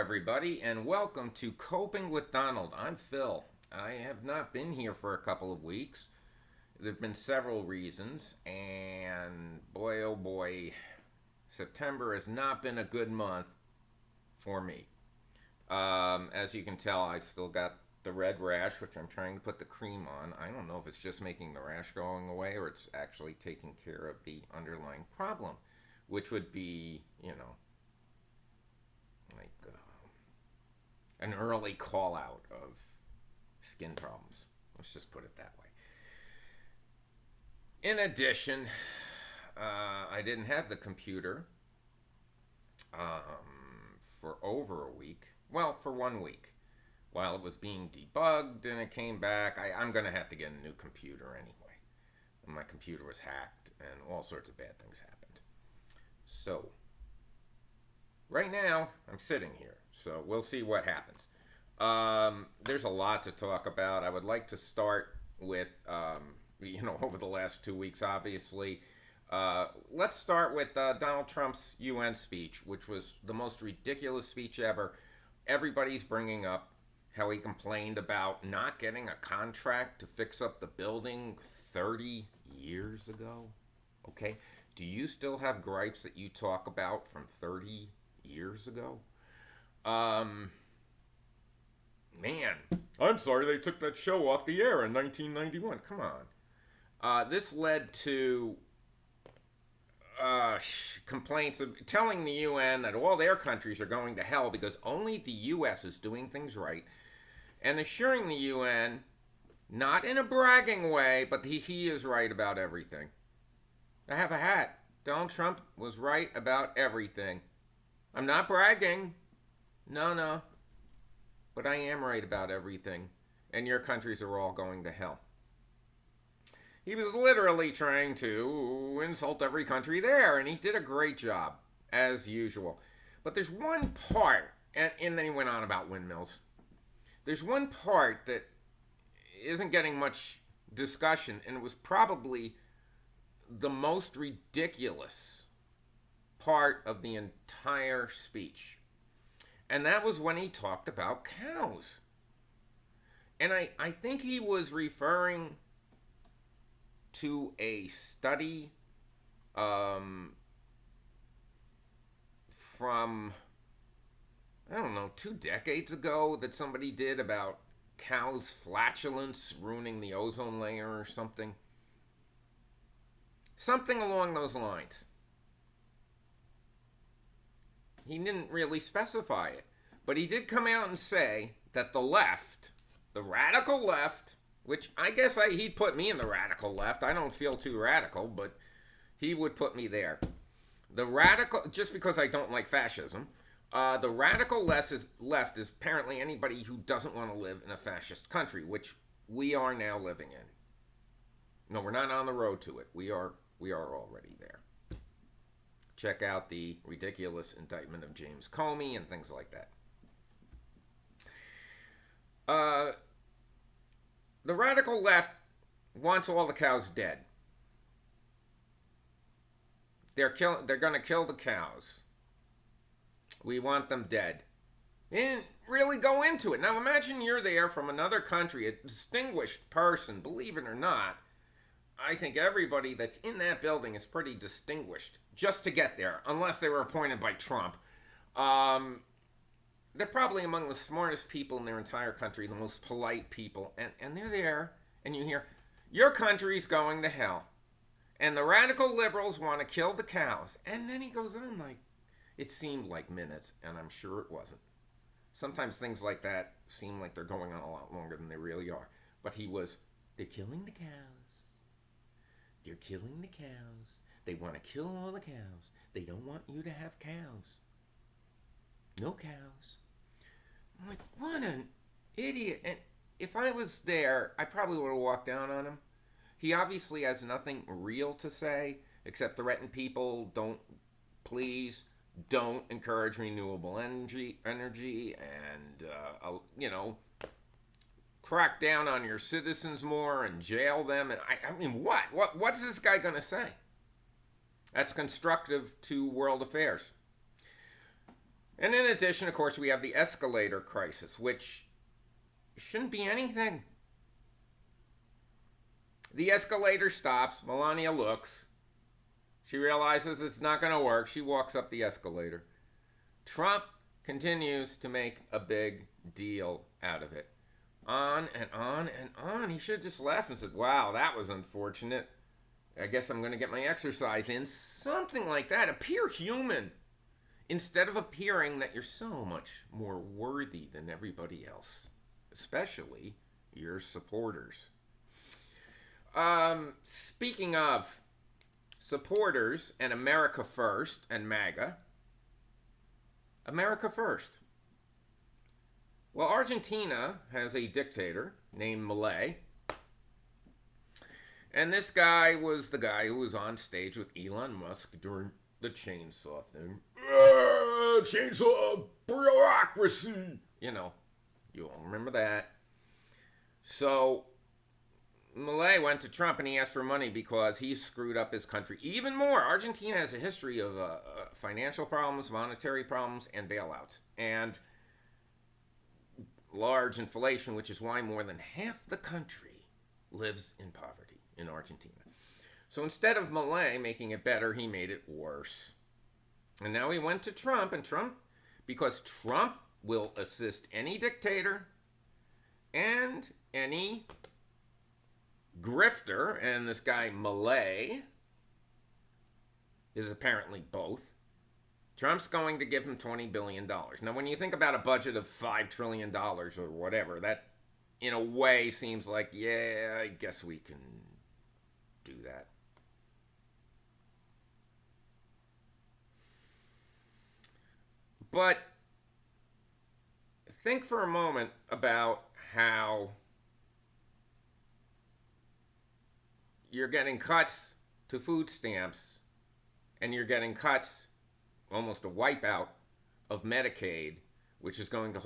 everybody, and welcome to Coping with Donald. I'm Phil. I have not been here for a couple of weeks. There have been several reasons, and boy, oh boy, September has not been a good month for me. As you can tell, I still got the red rash, which I'm trying to put the cream on. I don't know if it's just making the rash going away or it's actually taking care of the underlying problem, which would be, like an early call out of skin problems. Let's just put it that way. In addition, I didn't have the computer for over a week. Well, for 1 week. While it was being debugged and it came back, I'm going to have to get a new computer anyway. My computer was hacked and all sorts of bad things happened. So, right now, I'm sitting here. So, we'll see what happens. There's a lot to talk about. I would like to start with, over the last 2 weeks, obviously. Let's start with Donald Trump's UN speech, which was the most ridiculous speech ever. Everybody's bringing up how he complained about not getting a contract to fix up the building 30 years ago. Okay? Do you still have gripes that you talk about from 30 years ago? Man, I'm sorry they took that show off the air in 1991. Come on. This led to complaints of telling the UN that all their countries are going to hell because only the US is doing things right, and assuring the UN, not in a bragging way, but he is right about everything. I have a hat. Donald Trump was right about everything. I'm not bragging. No. But I am right about everything. And your countries are all going to hell. He was literally trying to insult every country there, and he did a great job, as usual. But there's one part, and then he went on about windmills. There's one part that isn't getting much discussion, and it was probably the most ridiculous part of the entire speech. And that was when he talked about cows. And I think he was referring to a study from, 2 decades ago that somebody did about cows' flatulence ruining the ozone layer or something. Something along those lines. He didn't really specify it, but he did come out and say that the left, the radical left, which I guess he'd put me in the radical left. I don't feel too radical, but he would put me there. The radical, just because I don't like fascism, the radical left is apparently anybody who doesn't want to live in a fascist country, which we are now living in. No, we're not on the road to it. We are already there. Check out the ridiculous indictment of James Comey and things like that. The radical left wants all the cows dead. They're going to kill the cows. We want them dead. They didn't really go into it. Now imagine you're there from another country, a distinguished person, believe it or not. I think everybody that's in that building is pretty distinguished just to get there, unless they were appointed by Trump. They're probably among the smartest people in their entire country, the most polite people, and they're there, and you hear, your country's going to hell, and the radical liberals want to kill the cows. And then he goes on like, it seemed like minutes, and I'm sure it wasn't. Sometimes things like that seem like they're going on a lot longer than they really are. But they're killing the cows. They're killing the cows. They want to kill all the cows. They don't want you to have cows. No cows. I'm like, what an idiot. And if I was there, I probably would have walked down on him. He obviously has nothing real to say except threaten people, please don't encourage renewable energy and, crack down on your citizens more and jail them. And I mean, what's this guy going to say? That's constructive to world affairs. And in addition, of course, we have the escalator crisis, which shouldn't be anything. The escalator stops. Melania looks. She realizes it's not going to work. She walks up the escalator. Trump continues to make a big deal out of it. On and on and on. He should have just laughed and said, wow, that was unfortunate. I guess I'm going to get my exercise in. Something like that. Appear human. Instead of appearing that you're so much more worthy than everybody else. Especially your supporters. Speaking of supporters and America First and MAGA. America First. Well, Argentina has a dictator named Milei. And this guy was the guy who was on stage with Elon Musk during the chainsaw thing. Chainsaw bureaucracy. You know, you all remember that. So, Milei went to Trump and he asked for money because he screwed up his country even more. Argentina has a history of financial problems, monetary problems, and bailouts. And large inflation, which is why more than half the country lives in poverty in Argentina. So instead of Milei making it better, he made it worse. And now he went to Trump, and Trump, because Trump will assist any dictator and any grifter, and this guy Milei is apparently both. Trump's going to give him $20 billion. Now, when you think about a budget of $5 trillion or whatever, that in a way seems like, yeah, I guess we can do that. But think for a moment about how you're getting cuts to food stamps and you're getting cuts, almost a wipeout of Medicaid, which is going to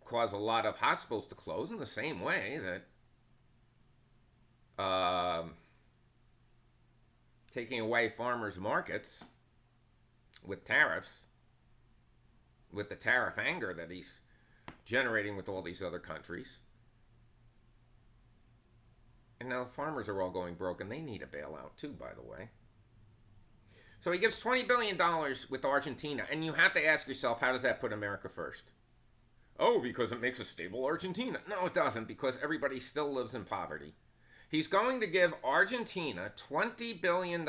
cause a lot of hospitals to close in the same way that taking away farmers' markets with tariffs, with the tariff anger that he's generating with all these other countries. And now farmers are all going broke, and they need a bailout too, by the way. So he gives $20 billion with Argentina, and you have to ask yourself, how does that put America first? Oh, because it makes a stable Argentina. No, it doesn't, because everybody still lives in poverty. He's going to give Argentina $20 billion,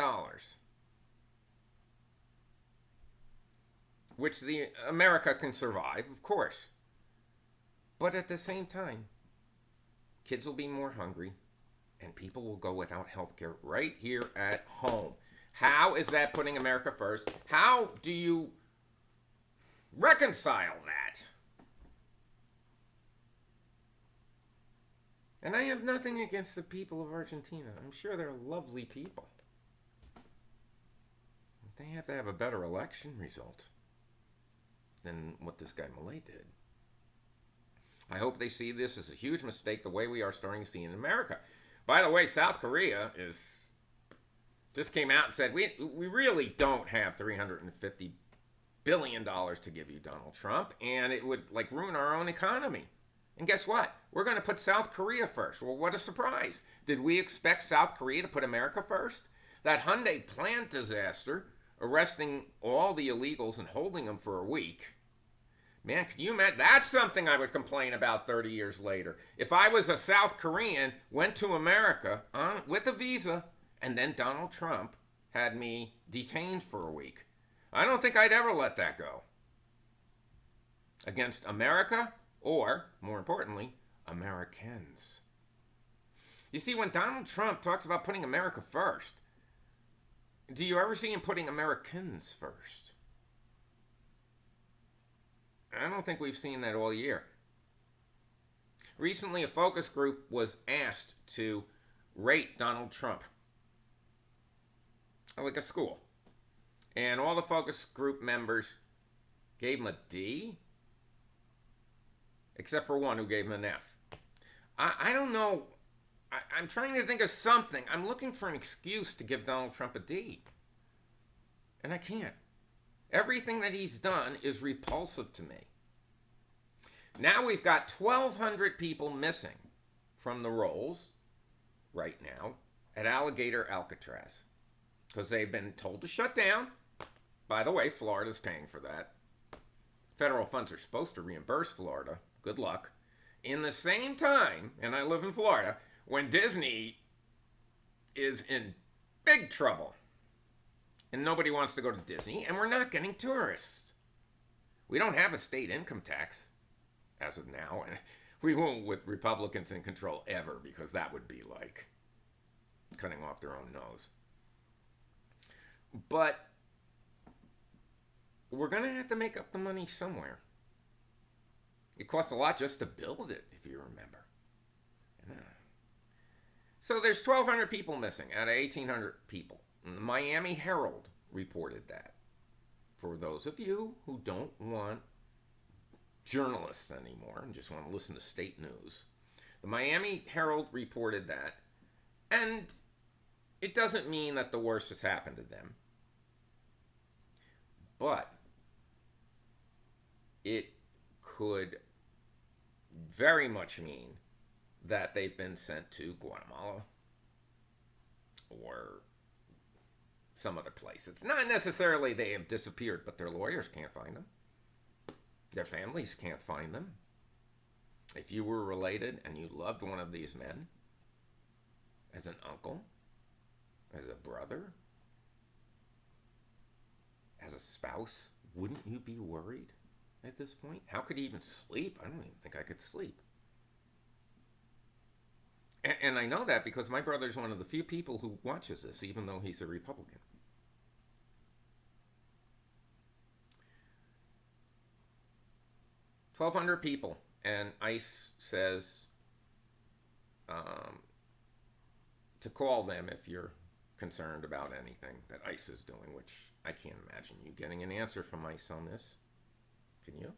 which America can survive, of course. But at the same time, kids will be more hungry, and people will go without health care right here at home. How is that putting America first? How do you reconcile that? And I have nothing against the people of Argentina. I'm sure they're lovely people. They have to have a better election result than what this guy Milei did. I hope they see this as a huge mistake the way we are starting to see in America. By the way, South Korea just came out and said, we really don't have $350 billion to give you, Donald Trump, and it would ruin our own economy. And guess what? We're going to put South Korea first. Well, what a surprise. Did we expect South Korea to put America first? That Hyundai plant disaster, arresting all the illegals and holding them for a week. Man, can you imagine? That's something I would complain about 30 years later. If I was a South Korean, went to America with a visa, and then Donald Trump had me detained for a week. I don't think I'd ever let that go. Against America, or, more importantly, Americans. You see, when Donald Trump talks about putting America first, do you ever see him putting Americans first? I don't think we've seen that all year. Recently, a focus group was asked to rate Donald Trump, like a school. And all the focus group members gave him a D, except for one who gave him an F. I don't know. I'm trying to think of something. I'm looking for an excuse to give Donald Trump a D. And I can't. Everything that he's done is repulsive to me. Now we've got 1,200 people missing from the rolls right now at Alligator Alcatraz because they've been told to shut down. By the way, Florida's paying for that. Federal funds are supposed to reimburse Florida. Good luck. In the same time, and I live in Florida, when Disney is in big trouble and nobody wants to go to Disney, and we're not getting tourists. We don't have a state income tax as of now, and we won't with Republicans in control ever, because that would be like cutting off their own nose. But we're going to have to make up the money somewhere. It costs a lot just to build it, if you remember. Yeah. So there's 1,200 people missing out of 1,800 people. And the Miami Herald reported that. For those of you who don't want journalists anymore and just want to listen to state news, the Miami Herald reported that. And it doesn't mean that the worst has happened to them. But it could very much mean that they've been sent to Guatemala or some other place. It's not necessarily they have disappeared, but their lawyers can't find them. Their families can't find them. If you were related and you loved one of these men, as an uncle, as a brother, as a spouse, wouldn't you be worried at this point? How could he even sleep? I don't even think I could sleep. And I know that because my brother's one of the few people who watches this, even though he's a Republican. $1,200 people, and ICE says to call them if you're concerned about anything that ICE is doing, which I can't imagine you getting an answer from ICE on this. Can you?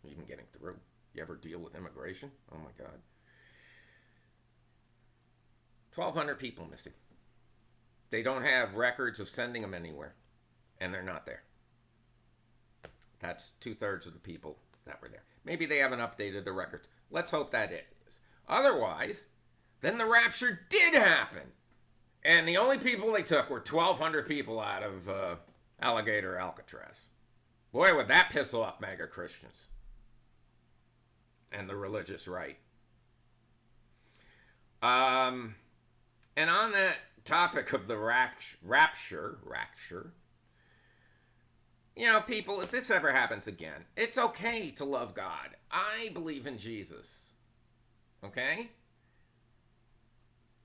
Even getting through. You ever deal with immigration? Oh my God. 1,200 people missing. They don't have records of sending them anywhere, and they're not there. That's 2/3 of the people that were there. Maybe they haven't updated the records. Let's hope that it is. Otherwise, then the rapture did happen. And the only people they took were 1,200 people out of Alligator Alcatraz. Boy, would that piss off MAGA Christians and the religious right. And on that topic of the rapture, you know, people, if this ever happens again, it's okay to love God. I believe in Jesus. Okay?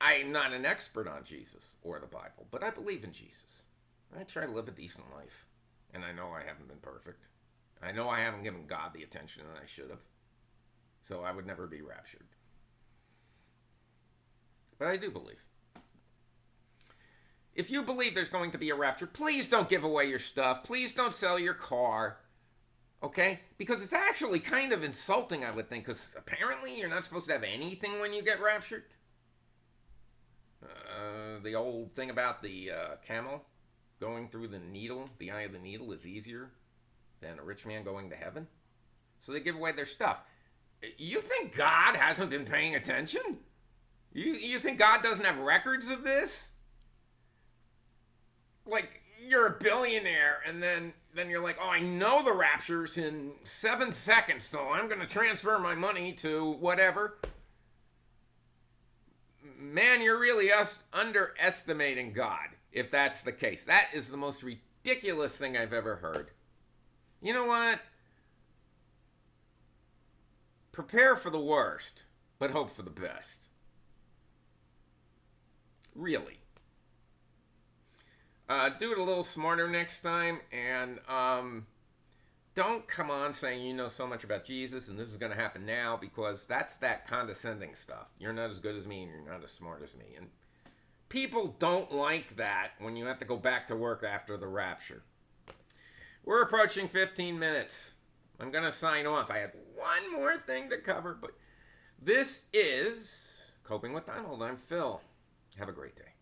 I'm not an expert on Jesus or the Bible, but I believe in Jesus. I try to live a decent life. And I know I haven't been perfect. I know I haven't given God the attention that I should have. So I would never be raptured. But I do believe. If you believe there's going to be a rapture, please don't give away your stuff. Please don't sell your car. Okay? Because it's actually kind of insulting, I would think, because apparently you're not supposed to have anything when you get raptured. The old thing about the camel going through the needle, the eye of the needle, is easier than a rich man going to heaven. So they give away their stuff. You think God hasn't been paying attention? You think God doesn't have records of this? Like, you're a billionaire, and then you're like, oh, I know the rapture's in 7 seconds, so I'm going to transfer my money to whatever. Man, you're really underestimating God, if that's the case. That is the most ridiculous thing I've ever heard. You know what? Prepare for the worst, but hope for the best. Really. Do it a little smarter next time, and don't come on saying you know so much about Jesus and this is going to happen now, because that's that condescending stuff. You're not as good as me and you're not as smart as me. And people don't like that when you have to go back to work after the rapture. We're approaching 15 minutes. I'm going to sign off. I had one more thing to cover, but this is Coping with Donald. I'm Phil. Have a great day.